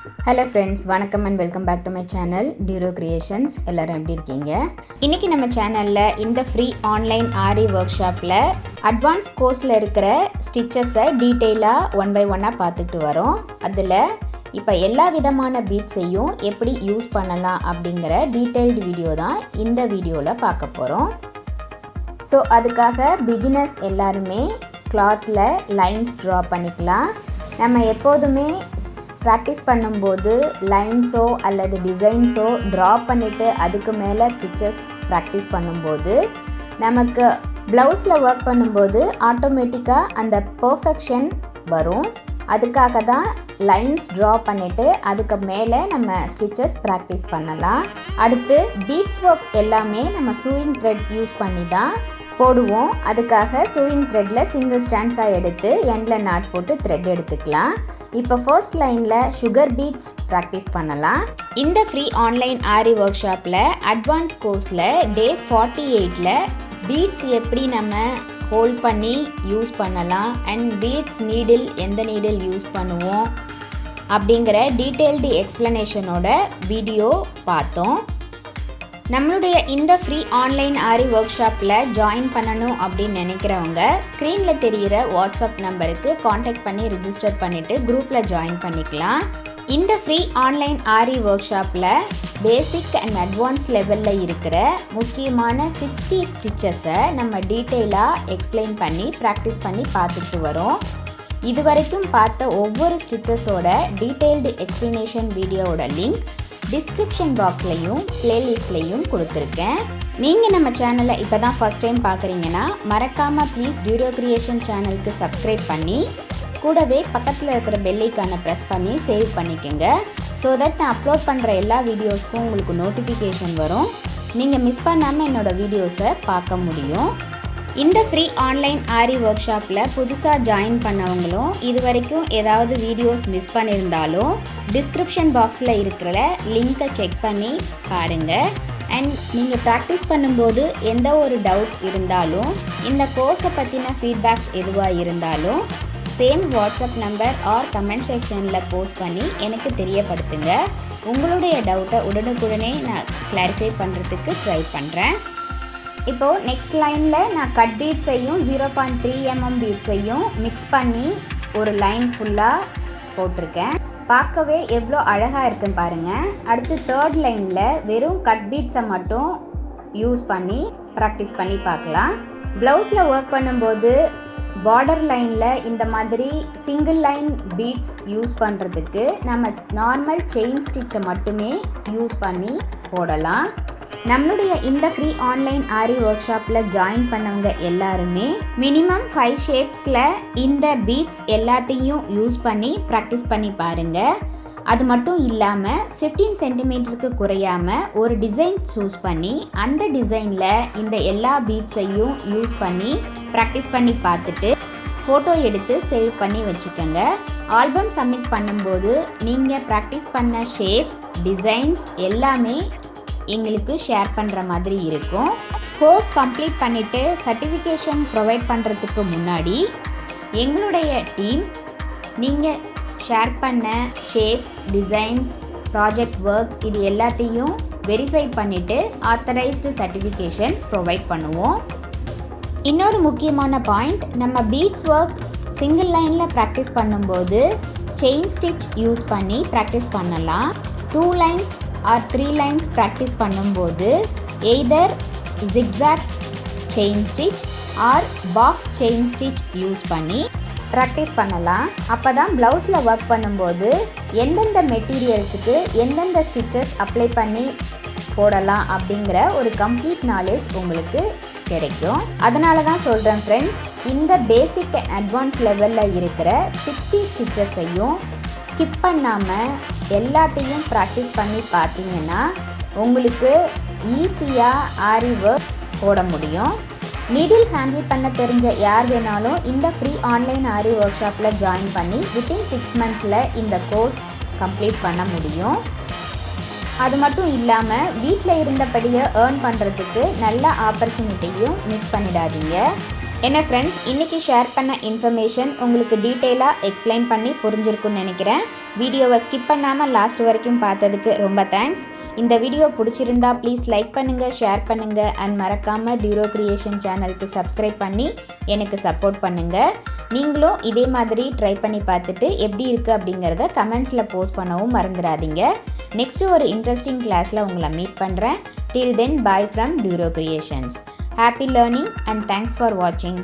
Hello friends, வணக்கம் and welcome back to my channel Duro Creations. எல்லாரும் எப்படி இருக்கீங்க? இன்னைக்கு நம்ம சேனல்ல இந்த ஃப்ரீ ஆன்லைன் ஆரி ஒர்க் ஷாப்ல அட்வான்ஸ் கோர்ஸ்ல இருக்கிற ஸ்டிச்சஸை டீடைலா ஒன் பை ஒன்னா பார்த்துட்டு வரோம். அதுல இப்போ எல்லா விதமான பீட்ஸையும் எப்படி யூஸ் பண்ணலாம் அப்படிங்கிற டீடைல்டு வீடியோ தான் இந்த வீடியோவில் பார்க்க போகிறோம். ஸோ அதுக்காக பிகினர்ஸ் எல்லாருமே கிளாத்தில் லைன்ஸ் ட்ரா பண்ணிக்கலாம். நம்ம எப்போதுமே ப்ராக்டிஸ் பண்ணும்போது லைன்ஸோ அல்லது டிசைன்ஸோ ட்ரா பண்ணிவிட்டு அதுக்கு மேலே ஸ்டிச்சஸ் ப்ராக்டிஸ் பண்ணும்போது நமக்கு ப்ளவுஸில் ஒர்க் பண்ணும்போது ஆட்டோமேட்டிக்காக அந்த பர்ஃபெக்ஷன் வரும். அதுக்காக தான் லைன்ஸ் ட்ரா பண்ணிவிட்டு அதுக்கு மேலே நம்ம ஸ்டிச்சஸ் ப்ராக்டிஸ் பண்ணலாம். அடுத்து பீட்ஸ் ஒர்க் எல்லாமே நம்ம சூயிங் த்ரெட் யூஸ் பண்ணி தான் போடுவோம். அதுக்காக சூயிங் த்ரெட்டில் சிங்கிள் ஸ்டாண்ட்ஸாக எடுத்து எண்டில் நாட் போட்டு த்ரெட் எடுத்துக்கலாம். இப்போ ஃபர்ஸ்ட் லைனில் சுகர் பீட்ஸ் ப்ராக்டிஸ் பண்ணலாம். இந்த ஃப்ரீ ஆன்லைன் ஆரி ஒர்க் ஷாப்பில் அட்வான்ஸ் கோர்ஸில் டே 48ல் பீட்ஸ் எப்படி நம்ம ஹோல்ட் பண்ணி யூஸ் பண்ணலாம் அண்ட் பீட்ஸ் நீடில் எந்த நீடில் யூஸ் பண்ணுவோம் அப்படிங்கிற டீட்டெயில்டு எக்ஸ்ப்ளனேஷனோட வீடியோ பார்த்தோம். நம்மளுடைய இந்த ஃப்ரீ ஆன்லைன் ஆரி ஒர்க் ஷாப்பில் ஜாயின் பண்ணணும் அப்படின்னு நினைக்கிறவங்க ஸ்க்ரீனில் தெரிகிற வாட்ஸ்அப் நம்பருக்கு காண்டாக்ட் பண்ணி ரிஜிஸ்டர் பண்ணிவிட்டு குரூப்பில் ஜாயின் பண்ணிக்கலாம். இந்த ஃப்ரீ ஆன்லைன் ஆரி ஒர்க் ஷாப்பில் பேசிக் அண்ட் அட்வான்ஸ் லெவலில் இருக்கிற முக்கியமான 60 ஸ்டிச்சஸை நம்ம டீட்டெயிலாக எக்ஸ்பிளைன் பண்ணி ப்ராக்டிஸ் பண்ணி பார்த்துட்டு வரோம். இது வரைக்கும் பார்த்த ஒவ்வொரு ஸ்டிச்சஸோட டீட்டெயில்டு எக்ஸ்ப்ளனேஷன் வீடியோவோட லிங்க் டிஸ்கிரிப்ஷன் பாக்ஸ்லையும் பிளேலிஸ்ட்லையும் கொடுத்துருக்கேன். நீங்கள் நம்ம சேனலை இப்போ தான் ஃபஸ்ட் டைம் பார்க்குறீங்கன்னா மறக்காமல் ப்ளீஸ் டியூரோ கிரியேஷன் சேனலுக்கு சப்ஸ்கிரைப் பண்ணி கூடவே பக்கத்தில் இருக்கிற பெல் ஐக்கானை ப்ரெஸ் பண்ணி சேவ் பண்ணிக்கோங்க. ஸோ தட் நான் அப்லோட் பண்ணுற எல்லா வீடியோஸ்க்கும் உங்களுக்கு நோட்டிஃபிகேஷன் வரும். நீங்கள் மிஸ் பண்ணாமல் என்னோடய வீடியோஸை பார்க்க முடியும். இந்த ஃப்ரீ ஆன்லைன் ஆரி ஒர்க் ஷாப்பில் புதுசாக ஜாயின் பண்ணவங்களும் இது வரைக்கும் ஏதாவது வீடியோஸ் மிஸ் பண்ணியிருந்தாலும் டிஸ்கிரிப்ஷன் பாக்ஸில் இருக்கிற லிங்க்கை செக் பண்ணி பாருங்கள். அண்ட் நீங்கள் ப்ராக்டிஸ் பண்ணும்போது எந்த ஒரு டவுட் இருந்தாலும் இந்த கோர்ஸை பற்றின ஃபீட்பேக்ஸ் எதுவாக இருந்தாலும் same WhatsApp number or comment செக்ஷனில் போஸ்ட் பண்ணி எனக்கு தெரியப்படுத்துங்க. உங்களுடைய டவுட்டை உடனுக்குடனே நான் கிளாரிஃபை பண்ணுறதுக்கு ட்ரை பண்ணுறேன். இப்போது நெக்ஸ்ட் லைனில் நான் கட் பீட்ஸையும் 0.3 mm பீட்ஸையும் மிக்ஸ் பண்ணி ஒரு லைன் ஃபுல்லாக போட்டிருக்கேன். பார்க்கவே எவ்வளோ அழகாக இருக்குன்னு பாருங்கள். அடுத்து தேர்ட் லைனில் வெறும் கட் பீட்ஸை மட்டும் யூஸ் பண்ணி ப்ராக்டிஸ் பண்ணி பார்க்கலாம். ப்ளவுஸில் ஒர்க் பண்ணும்போது பார்டர் லைனில் இந்த மாதிரி சிங்கிள் லைன் பீட்ஸ் யூஸ் பண்ணுறதுக்கு நம்ம நார்மல் செயின் ஸ்டிச்சை மட்டுமே யூஸ் பண்ணி போடலாம். நம்மளுடைய இந்த ஃப்ரீ ஆன்லைன் ஆரி ஒர்க் ஷாப்பில் ஜாயின் பண்ணவங்க எல்லாருமே மினிமம் 5 ஷேப்ஸில் இந்த பீட்ஸ் எல்லாத்தையும் யூஸ் பண்ணி ப்ராக்டிஸ் பண்ணி பாருங்கள். அது மட்டும் இல்லாமல் 15 சென்டிமீட்டருக்கு குறையாமல் ஒரு டிசைன் சூஸ் பண்ணி அந்த டிசைனில் இந்த எல்லா பீட்ஸையும் யூஸ் பண்ணி ப்ராக்டிஸ் பண்ணி பார்த்துட்டு ஃபோட்டோ எடுத்து சேவ் பண்ணி வச்சுக்கோங்க. ஆல்பம் சப்மிட் பண்ணும்போது நீங்கள் ப்ராக்டிஸ் பண்ண ஷேப்ஸ் டிசைன்ஸ் எல்லாமே எங்களுக்கு ஷேர் பண்ணுற மாதிரி இருக்கும். கோர்ஸ் கம்ப்ளீட் பண்ணிவிட்டு சர்டிஃபிகேஷன் ப்ரொவைட் பண்ணுறதுக்கு முன்னாடி எங்களுடைய டீம் நீங்கள் ஷேர் பண்ண ஷேப்ஸ் டிசைன்ஸ் ப்ராஜெக்ட் ஒர்க் இது எல்லாத்தையும் வெரிஃபை பண்ணிவிட்டு ஆத்தரைஸ்டு சர்டிஃபிகேஷன் ப்ரொவைட் பண்ணுவோம். இன்னொரு முக்கியமான பாயிண்ட், நம்ம பீட்ஸ் ஒர்க் சிங்கிள் லைனில் ப்ராக்டிஸ் பண்ணும்போது செயின் ஸ்டிச் யூஸ் பண்ணி ப்ராக்டிஸ் பண்ணலாம். 2 லைன்ஸ் ஆர் 3 லைன்ஸ் ப்ராக்டிஸ் பண்ணும்போது either zigzag chain stitch R box chain stitch use பண்ணி ப்ராக்டிஸ் பண்ணலாம். அப்போ தான் ப்ளவுஸில் ஒர்க் பண்ணும்போது எந்தெந்த மெட்டீரியல்ஸுக்கு எந்தெந்த ஸ்டிச்சஸ் அப்ளை பண்ணி போடலாம் அப்படிங்கிற ஒரு கம்ப்ளீட் நாலேஜ் உங்களுக்கு கிடைக்கும். அதனால தான் சொல்கிறேன் ஃப்ரெண்ட்ஸ், இந்த பேசிக் அண்ட் அட்வான்ஸ் லெவலில் இருக்கிற 60 ஸ்டிச்சஸையும் ஸ்கிப் பண்ணாமல் எல்லாத்தையும் ப்ராக்டிஸ் பண்ணி பார்த்தீங்கன்னா உங்களுக்கு ஈஸியாக ஆரி ஒர்க் போட முடியும். நீடில் ஹேண்டில் பண்ண தெரிஞ்ச யார் வேணாலும் இந்த ஃப்ரீ ஆன்லைன் ஆரி ஒர்க் ஷாப்பில் ஜாயின் பண்ணி வித்தின் 6 மந்த்ஸில் இந்த கோர்ஸ் கம்ப்ளீட் பண்ண முடியும். அது மட்டும் இல்லாமல் வீட்டில் இருந்தபடியே ஏர்ன் பண்ணுறதுக்கு நல்ல ஆப்பர்ச்சுனிட்டியும் மிஸ் பண்ணிடாதீங்க. என்ன ஃப்ரெண்ட்ஸ், இன்றைக்கி ஷேர் பண்ண இன்ஃபர்மேஷன் உங்களுக்கு டீட்டெயிலாக எக்ஸ்பிளைன் பண்ணி புரிஞ்சிருக்குன்னு நினைக்கிறேன். வீடியோவை ஸ்கிப் பண்ணாமல் லாஸ்ட் வரைக்கும் பார்த்ததுக்கு ரொம்ப தேங்க்ஸ். இந்த வீடியோ பிடிச்சிருந்தா ப்ளீஸ் லைக் பண்ணுங்கள், ஷேர் பண்ணுங்கள் அண்ட் மறக்காமல் டியூரோ கிரியேஷன் சேனலுக்கு சப்ஸ்கிரைப் பண்ணி எனக்கு சப்போர்ட் பண்ணுங்கள். நீங்களும் இதே மாதிரி ட்ரை பண்ணி பார்த்துட்டு எப்படி இருக்குது அப்படிங்கிறத கமெண்ட்ஸில் போஸ்ட் பண்ணவும் மறந்துடாதீங்க. நெக்ஸ்ட்டு ஒரு இன்ட்ரெஸ்டிங் கிளாஸில் உங்களை மீட் பண்ணுறேன். Till then, bye from Duro Creations. Happy learning and thanks for watching.